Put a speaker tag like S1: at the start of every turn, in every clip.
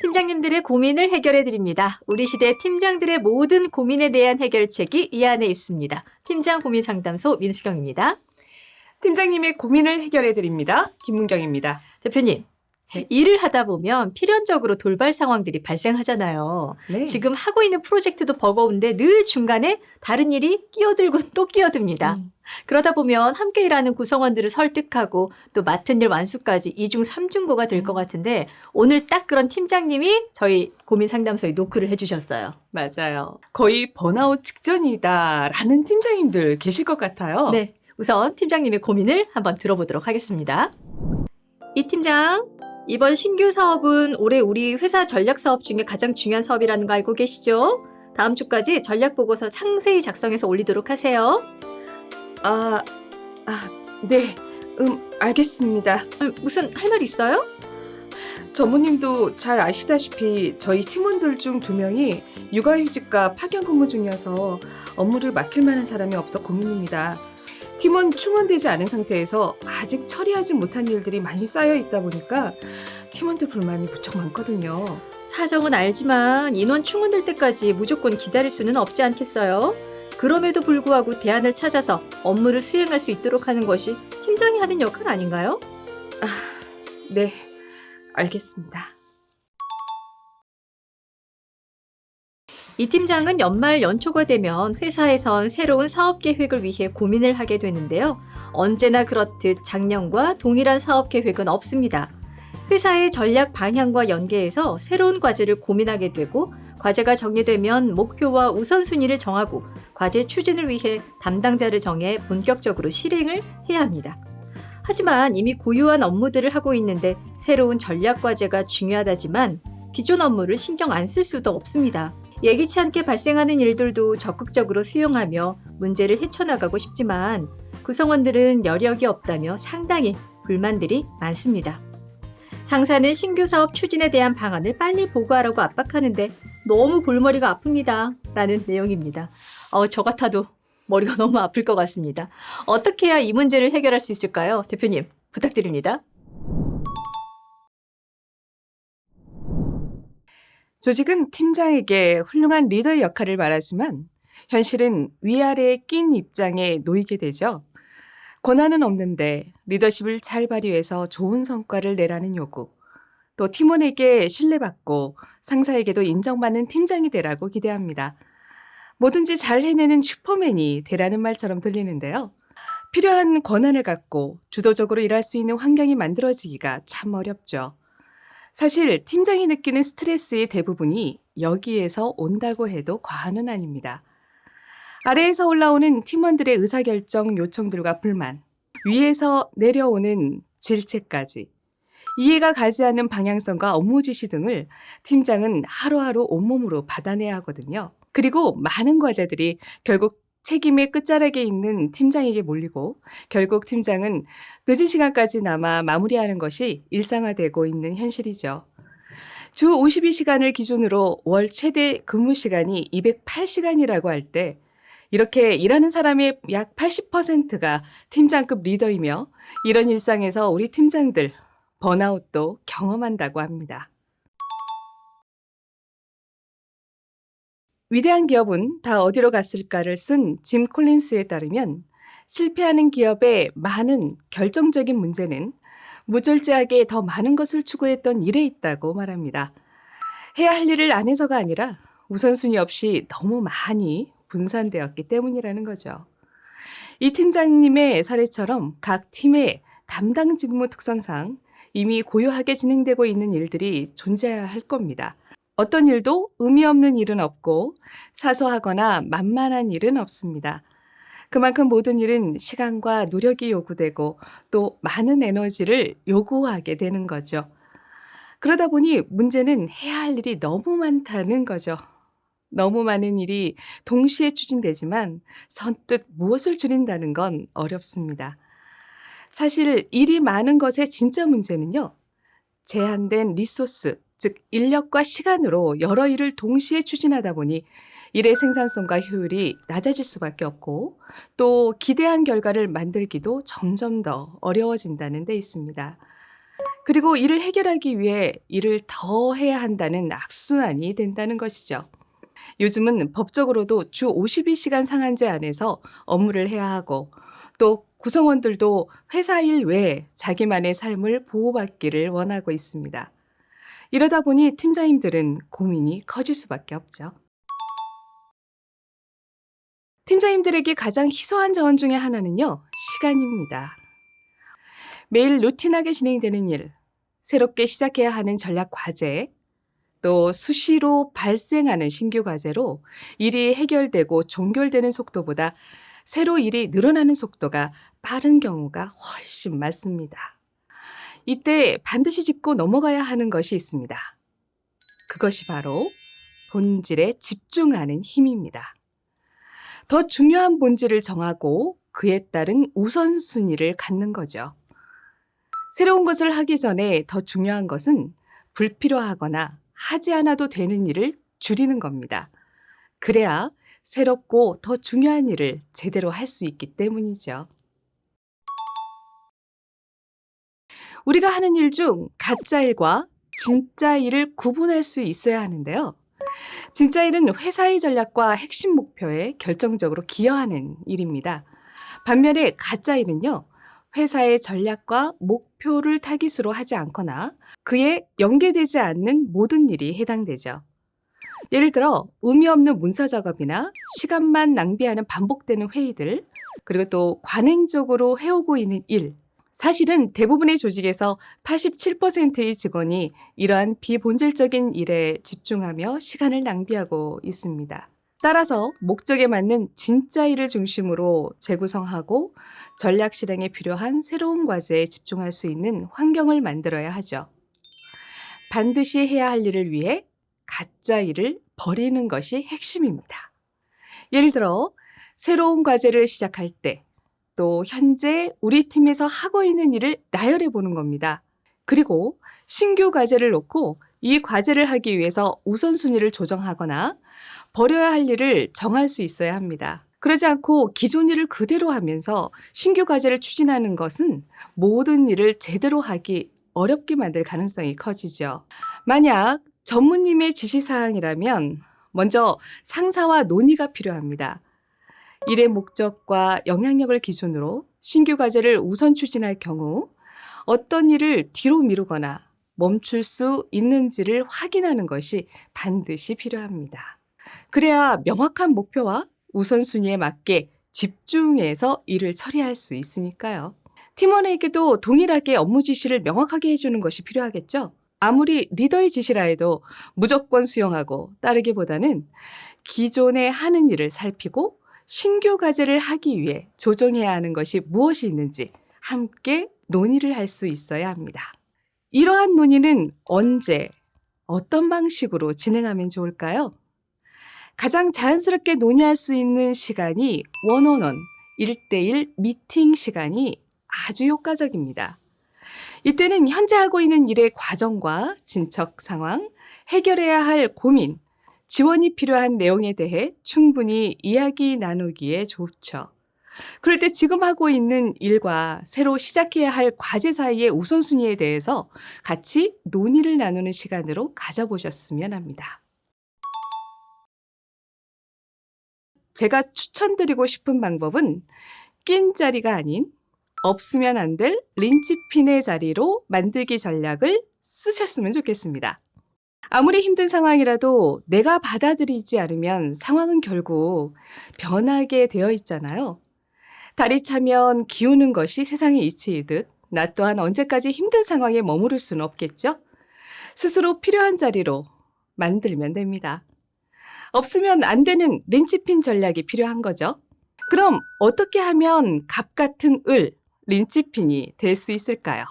S1: 팀장님들의 고민을 해결해 드립니다. 우리 시대 팀장들의 모든 고민에 대한 해결책이 이 안에 있습니다. 팀장 고민 상담소 민수경입니다.
S2: 팀장님의 고민을 해결해 드립니다. 김문경입니다.
S1: 대표님, 일을 하다 보면 필연적으로 돌발 상황들이 발생하잖아요.
S2: 네.
S1: 지금 하고 있는 프로젝트도 버거운데 늘 중간에 다른 일이 끼어들고 또 끼어듭니다. 그러다 보면 함께 일하는 구성원들을 설득하고 또 맡은 일 완수까지 이중삼중고가 될 것 같은데 오늘 딱 그런 팀장님이 저희 고민 상담소에 노크를 해주셨어요.
S2: 맞아요. 거의 번아웃 직전이다라는 팀장님들 계실 것 같아요.
S1: 네, 우선 팀장님의 고민을 한번 들어보도록 하겠습니다. 이 팀장, 이번 신규 사업은 올해 우리 회사 전략 사업 중에 가장 중요한 사업이라는 거 알고 계시죠? 다음 주까지 전략 보고서 상세히 작성해서 올리도록 하세요.
S2: 네. 알겠습니다.
S1: 무슨 할 말 있어요?
S2: 전무님도 잘 아시다시피 저희 팀원들 중 2명이 육아휴직과 파견 근무 중이어서 업무를 맡을 만한 사람이 없어 고민입니다. 팀원 충원되지 않은 상태에서 아직 처리하지 못한 일들이 많이 쌓여 있다 보니까 팀원들 불만이 무척 많거든요.
S1: 사정은 알지만 인원 충원될 때까지 무조건 기다릴 수는 없지 않겠어요? 그럼에도 불구하고 대안을 찾아서 업무를 수행할 수 있도록 하는 것이 팀장이 하는 역할 아닌가요?
S2: 네, 알겠습니다.
S1: 이 팀장은 연말 연초가 되면 회사에선 새로운 사업 계획을 위해 고민을 하게 되는데요. 언제나 그렇듯 작년과 동일한 사업 계획은 없습니다. 회사의 전략 방향과 연계해서 새로운 과제를 고민하게 되고 과제가 정리되면 목표와 우선순위를 정하고 과제 추진을 위해 담당자를 정해 본격적으로 실행을 해야 합니다. 하지만 이미 고유한 업무들을 하고 있는데 새로운 전략 과제가 중요하다지만 기존 업무를 신경 안 쓸 수도 없습니다. 예기치 않게 발생하는 일들도 적극적으로 수용하며 문제를 헤쳐나가고 싶지만 구성원들은 여력이 없다며 상당히 불만들이 많습니다. 상사는 신규 사업 추진에 대한 방안을 빨리 보고하라고 압박하는데 너무 골머리가 아픕니다. 라는 내용입니다. 저 같아도 머리가 너무 아플 것 같습니다. 어떻게 해야 이 문제를 해결할 수 있을까요? 대표님, 부탁드립니다.
S2: 조직은 팀장에게 훌륭한 리더의 역할을 말하지만 현실은 위아래에 낀 입장에 놓이게 되죠. 권한은 없는데 리더십을 잘 발휘해서 좋은 성과를 내라는 요구, 또 팀원에게 신뢰받고 상사에게도 인정받는 팀장이 되라고 기대합니다. 뭐든지 잘 해내는 슈퍼맨이 되라는 말처럼 들리는데요. 필요한 권한을 갖고 주도적으로 일할 수 있는 환경이 만들어지기가 참 어렵죠. 사실 팀장이 느끼는 스트레스의 대부분이 여기에서 온다고 해도 과언은 아닙니다. 아래에서 올라오는 팀원들의 의사결정 요청들과 불만, 위에서 내려오는 질책까지 이해가 가지 않는 방향성과 업무 지시 등을 팀장은 하루하루 온몸으로 받아내야 하거든요. 그리고 많은 과제들이 결국 책임의 끝자락에 있는 팀장에게 몰리고 결국 팀장은 늦은 시간까지 남아 마무리하는 것이 일상화되고 있는 현실이죠. 주 52시간을 기준으로 월 최대 근무 시간이 208시간이라고 할 때 이렇게 일하는 사람의 약 80%가 팀장급 리더이며 이런 일상에서 우리 팀장들 번아웃도 경험한다고 합니다. 위대한 기업은 다 어디로 갔을까를 쓴 짐 콜린스에 따르면 실패하는 기업의 많은 결정적인 문제는 무절제하게 더 많은 것을 추구했던 일에 있다고 말합니다. 해야 할 일을 안 해서가 아니라 우선순위 없이 너무 많이 분산되었기 때문이라는 거죠. 이 팀장님의 사례처럼 각 팀의 담당 직무 특성상 이미 고요하게 진행되고 있는 일들이 존재해야 할 겁니다. 어떤 일도 의미 없는 일은 없고 사소하거나 만만한 일은 없습니다. 그만큼 모든 일은 시간과 노력이 요구되고 또 많은 에너지를 요구하게 되는 거죠. 그러다 보니 문제는 해야 할 일이 너무 많다는 거죠. 너무 많은 일이 동시에 추진되지만 선뜻 무엇을 줄인다는 건 어렵습니다. 사실 일이 많은 것의 진짜 문제는요. 제한된 리소스, 즉 인력과 시간으로 여러 일을 동시에 추진하다 보니 일의 생산성과 효율이 낮아질 수밖에 없고 또 기대한 결과를 만들기도 점점 더 어려워진다는 데 있습니다. 그리고 이를 해결하기 위해 일을 더 해야 한다는 악순환이 된다는 것이죠. 요즘은 법적으로도 주 52시간 상한제 안에서 업무를 해야 하고 또 구성원들도 회사 일 외에 자기만의 삶을 보호받기를 원하고 있습니다. 이러다 보니 팀장님들은 고민이 커질 수밖에 없죠. 팀장님들에게 가장 희소한 자원 중에 하나는요, 시간입니다. 매일 루틴하게 진행되는 일, 새롭게 시작해야 하는 전략 과제, 또 수시로 발생하는 신규 과제로 일이 해결되고 종결되는 속도보다 새로 일이 늘어나는 속도가 빠른 경우가 훨씬 많습니다. 이때 반드시 짚고 넘어가야 하는 것이 있습니다. 그것이 바로 본질에 집중하는 힘입니다. 더 중요한 본질을 정하고 그에 따른 우선순위를 갖는 거죠. 새로운 것을 하기 전에 더 중요한 것은 불필요하거나 하지 않아도 되는 일을 줄이는 겁니다. 그래야 새롭고 더 중요한 일을 제대로 할 수 있기 때문이죠. 우리가 하는 일 중 가짜 일과 진짜 일을 구분할 수 있어야 하는데요. 진짜 일은 회사의 전략과 핵심 목표에 결정적으로 기여하는 일입니다. 반면에 가짜 일은요, 회사의 전략과 목표를 타깃으로 하지 않거나 그에 연계되지 않는 모든 일이 해당되죠. 예를 들어 의미 없는 문서 작업이나 시간만 낭비하는 반복되는 회의들, 그리고 또 관행적으로 해오고 있는 일. 사실은 대부분의 조직에서 87%의 직원이 이러한 비본질적인 일에 집중하며 시간을 낭비하고 있습니다. 따라서 목적에 맞는 진짜 일을 중심으로 재구성하고 전략 실행에 필요한 새로운 과제에 집중할 수 있는 환경을 만들어야 하죠. 반드시 해야 할 일을 위해 가짜 일을 버리는 것이 핵심입니다. 예를 들어 새로운 과제를 시작할 때 또 현재 우리 팀에서 하고 있는 일을 나열해 보는 겁니다. 그리고 신규 과제를 놓고 이 과제를 하기 위해서 우선순위를 조정하거나 버려야 할 일을 정할 수 있어야 합니다. 그러지 않고 기존 일을 그대로 하면서 신규 과제를 추진하는 것은 모든 일을 제대로 하기 어렵게 만들 가능성이 커지죠. 만약 전무님의 지시사항이라면 먼저 상사와 논의가 필요합니다. 일의 목적과 영향력을 기준으로 신규 과제를 우선 추진할 경우 어떤 일을 뒤로 미루거나 멈출 수 있는지를 확인하는 것이 반드시 필요합니다. 그래야 명확한 목표와 우선순위에 맞게 집중해서 일을 처리할 수 있으니까요. 팀원에게도 동일하게 업무 지시를 명확하게 해주는 것이 필요하겠죠. 아무리 리더의 지시라 해도 무조건 수용하고 따르기보다는 기존에 하는 일을 살피고 신규 과제를 하기 위해 조정해야 하는 것이 무엇이 있는지 함께 논의를 할 수 있어야 합니다. 이러한 논의는 언제, 어떤 방식으로 진행하면 좋을까요? 가장 자연스럽게 논의할 수 있는 시간이 원온원 1대1 미팅 시간이 아주 효과적입니다. 이때는 현재 하고 있는 일의 과정과 진척 상황, 해결해야 할 고민, 지원이 필요한 내용에 대해 충분히 이야기 나누기에 좋죠. 그럴 때 지금 하고 있는 일과 새로 시작해야 할 과제 사이의 우선순위에 대해서 같이 논의를 나누는 시간으로 가져보셨으면 합니다. 제가 추천드리고 싶은 방법은 낀 자리가 아닌 없으면 안 될 린치핀의 자리로 만들기 전략을 쓰셨으면 좋겠습니다. 아무리 힘든 상황이라도 내가 받아들이지 않으면 상황은 결국 변하게 되어 있잖아요. 달이 차면 기우는 것이 세상의 이치이듯 나 또한 언제까지 힘든 상황에 머무를 수는 없겠죠? 스스로 필요한 자리로 만들면 됩니다. 없으면 안 되는 린치핀 전략이 필요한 거죠. 그럼 어떻게 하면 갑 같은 린치핀이 될 수 있을까요?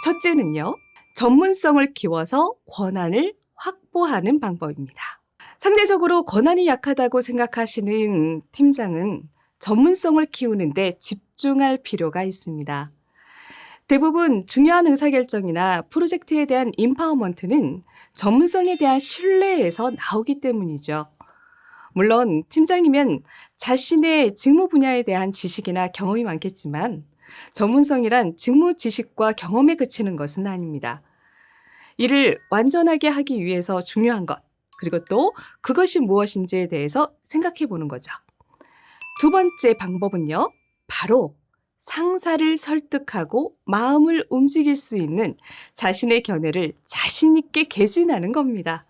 S2: 첫째는요, 전문성을 키워서 권한을 확보하는 방법입니다. 상대적으로 권한이 약하다고 생각하시는 팀장은 전문성을 키우는데 집중할 필요가 있습니다. 대부분 중요한 의사결정이나 프로젝트에 대한 임파워먼트는 전문성에 대한 신뢰에서 나오기 때문이죠. 물론 팀장이면 자신의 직무 분야에 대한 지식이나 경험이 많겠지만 전문성이란 직무 지식과 경험에 그치는 것은 아닙니다. 일을 완전하게 하기 위해서 중요한 것, 그리고 또 그것이 무엇인지에 대해서 생각해 보는 거죠. 두 번째 방법은요, 바로 상사를 설득하고 마음을 움직일 수 있는 자신의 견해를 자신 있게 개진하는 겁니다.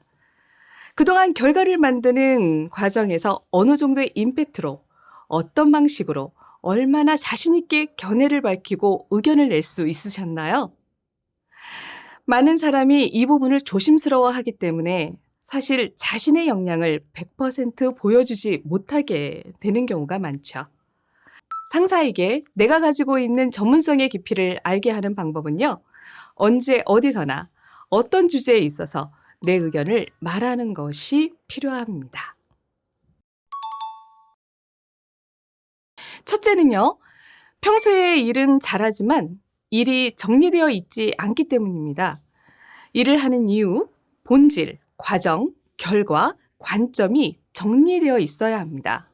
S2: 그동안 결과를 만드는 과정에서 어느 정도의 임팩트로, 어떤 방식으로, 얼마나 자신 있게 견해를 밝히고 의견을 낼 수 있으셨나요? 많은 사람이 이 부분을 조심스러워하기 때문에 사실 자신의 역량을 100% 보여주지 못하게 되는 경우가 많죠. 상사에게 내가 가지고 있는 전문성의 깊이를 알게 하는 방법은요, 언제 어디서나 어떤 주제에 있어서 내 의견을 말하는 것이 필요합니다. 첫째는요, 평소에 일은 잘하지만 일이 정리되어 있지 않기 때문입니다. 일을 하는 이유, 본질, 과정, 결과, 관점이 정리되어 있어야 합니다.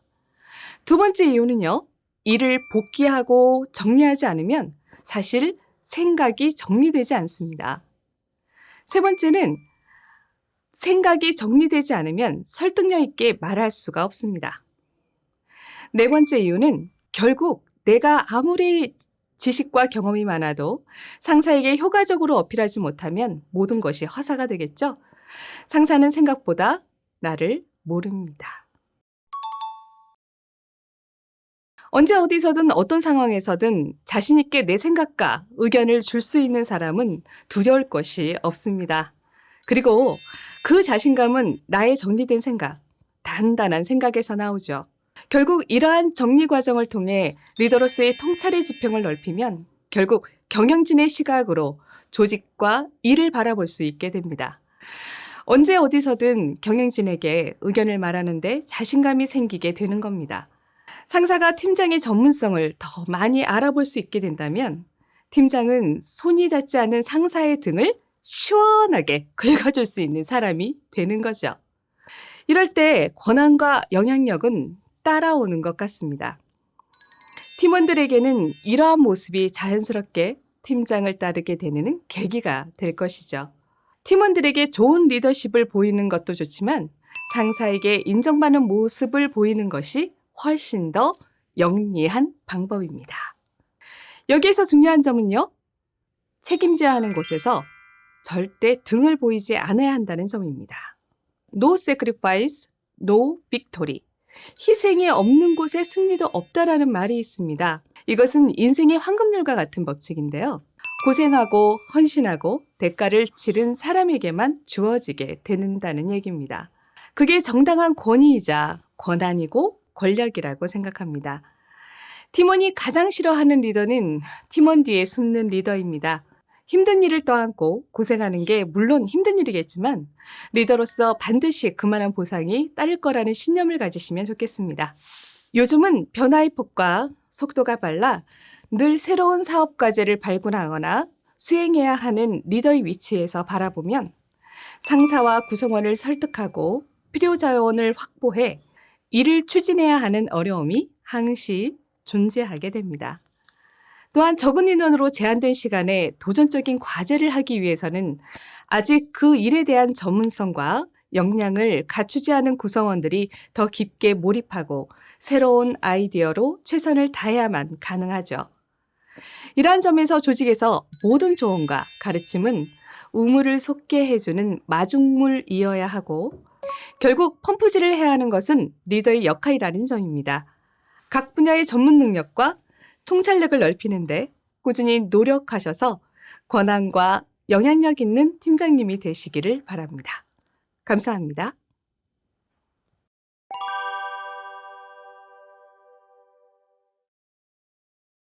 S2: 두 번째 이유는요, 일을 복귀하고 정리하지 않으면 사실 생각이 정리되지 않습니다. 세 번째는 생각이 정리되지 않으면 설득력 있게 말할 수가 없습니다. 네 번째 이유는 결국 내가 아무리 지식과 경험이 많아도 상사에게 효과적으로 어필하지 못하면 모든 것이 허사가 되겠죠? 상사는 생각보다 나를 모릅니다. 언제 어디서든 어떤 상황에서든 자신 있게 내 생각과 의견을 줄 수 있는 사람은 두려울 것이 없습니다. 그리고 그 자신감은 나의 정리된 생각, 단단한 생각에서 나오죠. 결국 이러한 정리 과정을 통해 리더로서의 통찰의 지평을 넓히면 결국 경영진의 시각으로 조직과 일을 바라볼 수 있게 됩니다. 언제 어디서든 경영진에게 의견을 말하는데 자신감이 생기게 되는 겁니다. 상사가 팀장의 전문성을 더 많이 알아볼 수 있게 된다면 팀장은 손이 닿지 않은 상사의 등을 시원하게 긁어줄 수 있는 사람이 되는 거죠. 이럴 때 권한과 영향력은 따라오는 것 같습니다. 팀원들에게는 이러한 모습이 자연스럽게 팀장을 따르게 되는 계기가 될 것이죠. 팀원들에게 좋은 리더십을 보이는 것도 좋지만 상사에게 인정받는 모습을 보이는 것이 훨씬 더 영리한 방법입니다. 여기에서 중요한 점은요, 책임져야 하는 곳에서 절대 등을 보이지 않아야 한다는 점입니다. No sacrifice, no victory. 희생이 없는 곳에 승리도 없다라는 말이 있습니다. 이것은 인생의 황금률과 같은 법칙인데요. 고생하고 헌신하고 대가를 치른 사람에게만 주어지게 되는다는 얘기입니다. 그게 정당한 권위이자 권한이고 권력이라고 생각합니다. 팀원이 가장 싫어하는 리더는 팀원 뒤에 숨는 리더입니다. 힘든 일을 떠안고 고생하는 게 물론 힘든 일이겠지만 리더로서 반드시 그만한 보상이 따를 거라는 신념을 가지시면 좋겠습니다. 요즘은 변화의 폭과 속도가 빨라 늘 새로운 사업 과제를 발굴하거나 수행해야 하는 리더의 위치에서 바라보면 상사와 구성원을 설득하고 필요 자원을 확보해 일을 추진해야 하는 어려움이 항시 존재하게 됩니다. 또한 적은 인원으로 제한된 시간에 도전적인 과제를 하기 위해서는 아직 그 일에 대한 전문성과 역량을 갖추지 않은 구성원들이 더 깊게 몰입하고 새로운 아이디어로 최선을 다해야만 가능하죠. 이러한 점에서 조직에서 모든 조언과 가르침은 우물을 솟게 해주는 마중물이어야 하고 결국 펌프질을 해야 하는 것은 리더의 역할이라는 점입니다. 각 분야의 전문 능력과 통찰력을 넓히는데 꾸준히 노력하셔서 권한과 영향력 있는 팀장님이 되시기를 바랍니다. 감사합니다.